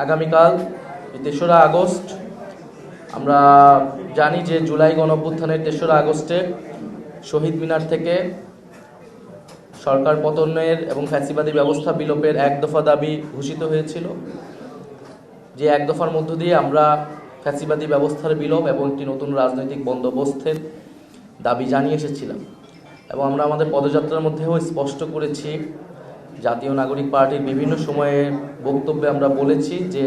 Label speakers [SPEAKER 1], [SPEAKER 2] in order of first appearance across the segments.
[SPEAKER 1] আগামীকাল ৩রা আগস্ট আমরা জানি যে জুলাই গণঅভ্যুত্থানের ৩রা আগস্টে শহীদ মিনার থেকে সরকার পতনের এবং ফ্যাসিবাদী ব্যবস্থা বিলোপের এক দফা দাবি ঘোষিত হয়েছিল। যে এক দফার মধ্য দিয়ে আমরা ফ্যাসিবাদী ব্যবস্থার বিলোপ এবং একটি নতুন রাজনৈতিক বন্দোবস্তের দাবি জানিয়ে এসেছিলাম এবং আমরা আমাদের পদযাত্রার মধ্যেও স্পষ্ট করেছি, জাতীয় নাগরিক পার্টির বিভিন্ন সময়ে বক্তব্যে আমরা বলেছি যে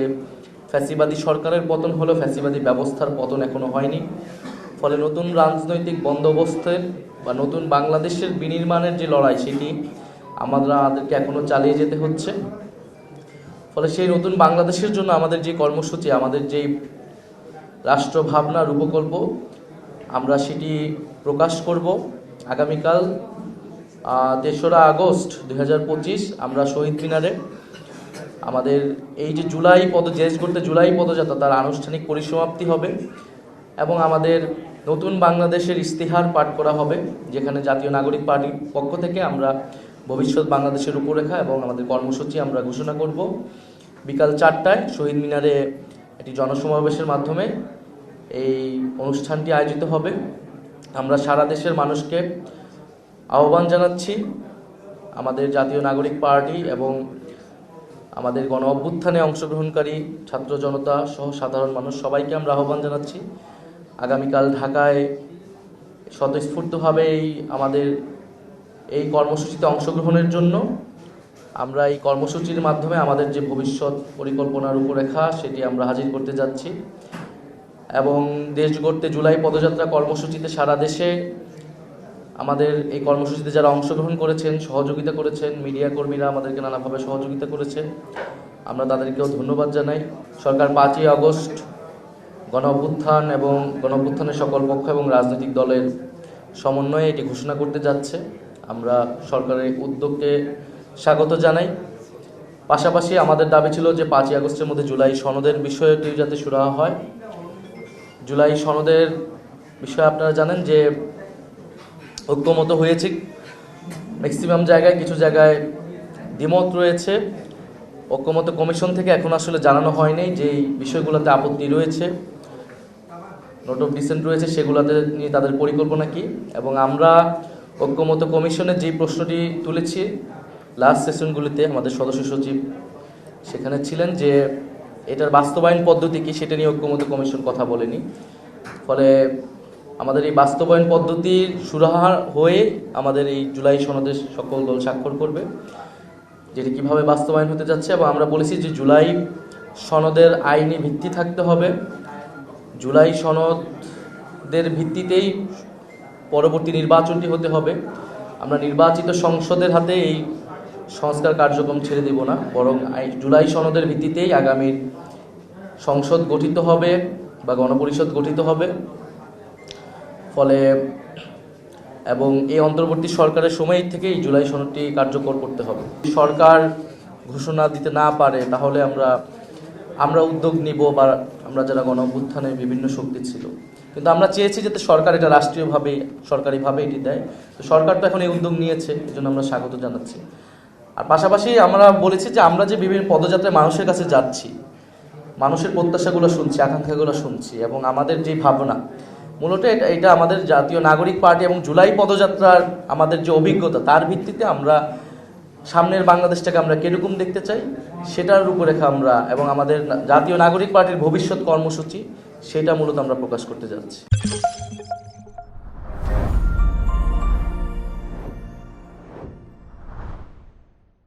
[SPEAKER 1] ফ্যাসিবাদী সরকারের পতন হলো, ফ্যাসিবাদী ব্যবস্থার পতন এখনো হয়নি। ফলে নতুন রাজনৈতিক বন্দোবস্তের বা নতুন বাংলাদেশের বিনির্মাণের যে লড়াই সেটি আমাদেরকে এখনো চালিয়ে যেতে হচ্ছে। ফলে সেই নতুন বাংলাদেশের জন্য আমাদের যে কর্মসূচি, আমাদের যেই রাষ্ট্র ভাবনা রূপকল্প, আমরা সেটি প্রকাশ করব আগামীকাল ৩রা আগস্ট ২০২৫ আমরা শহীদ মিনারে আমাদের এই যে দেশ গড়তে জুলাই পদযাত্রা তার আনুষ্ঠানিক পরিসমাপ্তি হবে এবং আমাদের নতুন বাংলাদেশের ইস্তিহার পাঠ করা হবে, যেখানে জাতীয় নাগরিক পার্টির পক্ষ থেকে আমরা ভবিষ্যৎ বাংলাদেশের রূপরেখা এবং আমাদের কর্মসূচি আমরা ঘোষণা করব। বিকাল ৪টায় শহীদ মিনারে একটি জনসমাবেশের মাধ্যমে এই অনুষ্ঠানটি আয়োজিত হবে। আমরা সারা দেশের মানুষকে আহ্বান জানাচ্ছি, আমাদের জাতীয় নাগরিক পার্টি এবং আমাদের গণ অভ্যুত্থানে অংশগ্রহণকারী ছাত্র জনতা সহ সাধারণ মানুষ সবাইকে আমরা আহ্বান জানাচ্ছি আগামীকাল ঢাকায় স্বতঃস্ফূর্তভাবে আমাদের এই কর্মসূচিতে অংশগ্রহণের জন্য। আমরা এই কর্মসূচির মাধ্যমে আমাদের যে ভবিষ্যৎ পরিকল্পনার রূপরেখা সেটি আমরা হাজির করতে যাচ্ছি এবং দেশ গড়তে জুলাই পদযাত্রা কর্মসূচিতে সারা দেশে আমাদের এই কর্মসূচিতে যারা অংশগ্রহণ করেছেন, সহযোগিতা করেছেন, মিডিয়া কর্মীরা আমাদেরকে নানাভাবে সহযোগিতা করেছেন, আমরা তাদেরকেও ধন্যবাদ জানাই। সরকার 5ই আগস্ট গণ অভ্যুত্থান এবং গণ অভ্যুত্থানের সকল পক্ষ এবং রাজনৈতিক দলের সমন্বয়ে এটি ঘোষণা করতে যাচ্ছে। আমরা সরকারের উদ্যোগকে স্বাগত জানাই। পাশাপাশি আমাদের দাবি ছিল যে 5ই আগস্টের মধ্যে জুলাই সনদের বিষয়টি যাতে সুরাহা হয়। জুলাই সনদের বিষয়ে আপনারা জানেন যে ঐক্যমত হয়েছে ম্যাক্সিমাম জায়গায়, কিছু জায়গায় দ্বিমত রয়েছে। ঐক্যমত কমিশন থেকে এখন আসলে জানানো হয়নি যে এই বিষয়গুলোতে আপত্তি রয়েছে, নোট অফ ডিসেন্ট রয়েছে, সেগুলোতে নিয়ে তাদের পরিকল্পনা কী। এবং আমরা ঐক্যমত কমিশনের যেই প্রশ্নটি তুলেছি লাস্ট সেশনগুলিতে, আমাদের সদস্য সচিব সেখানে ছিলেন, যে এটার বাস্তবায়ন পদ্ধতি কী সেটা নিয়ে ঐক্যমত কমিশন কথা বলেনি। ফলে আমাদের এই বাস্তবায়ন পদ্ধতির সুরাহা হয়ে আমাদের এই জুলাই সনদে সকল দল স্বাক্ষর করবে, যেটি কীভাবে বাস্তবায়ন হতে যাচ্ছে। এবং আমরা বলেছি যে জুলাই সনদের আইনি ভিত্তি থাকতে হবে, জুলাই সনদের ভিত্তিতেই পরবর্তী নির্বাচনটি হতে হবে। আমরা নির্বাচিত সংসদের হাতে এই সংস্কার কার্যক্রম ছেড়ে দেব না, বরং জুলাই সনদের ভিত্তিতেই আগামীর সংসদ গঠিত হবে বা গণপরিষদ গঠিত হবে। ফলে এবং এই অন্তর্বর্তী সরকারের সময় থেকে এই জুলাই সনদটি কার্যকর করতে হবে। সরকার ঘোষণা দিতে না পারে তাহলে আমরা উদ্যোগ নিব, বা আমরা যারা গণ অভ্যুত্থানে বিভিন্ন শক্তি ছিল, কিন্তু আমরা চেয়েছি যাতে সরকার এটা রাষ্ট্রীয়ভাবে সরকারিভাবে এটি দেয়। তো সরকার তো এখন এই উদ্যোগ নিয়েছে, এই জন্য আমরা স্বাগত জানাচ্ছি। আর পাশাপাশি আমরা বলেছি যে আমরা যে বিভিন্ন পদযাত্রায় মানুষের কাছে যাচ্ছি, মানুষের প্রত্যাশাগুলো শুনছি, আকাঙ্ক্ষাগুলো শুনছি, এবং আমাদের যে ভাবনা মূলত এটা আমাদের জাতীয় নাগরিক পার্টি এবং জুলাই পদযাত্রার আমাদের যে অভিজ্ঞতা তার ভিত্তিতে আমরা সামনের বাংলাদেশটাকে আমরা কীরকম দেখতে চাই সেটার রূপরেখা আমরা এবং আমাদের জাতীয় নাগরিক পার্টির ভবিষ্যৎ কর্মসূচি সেটা মূলত আমরা প্রকাশ করতে যাচ্ছি।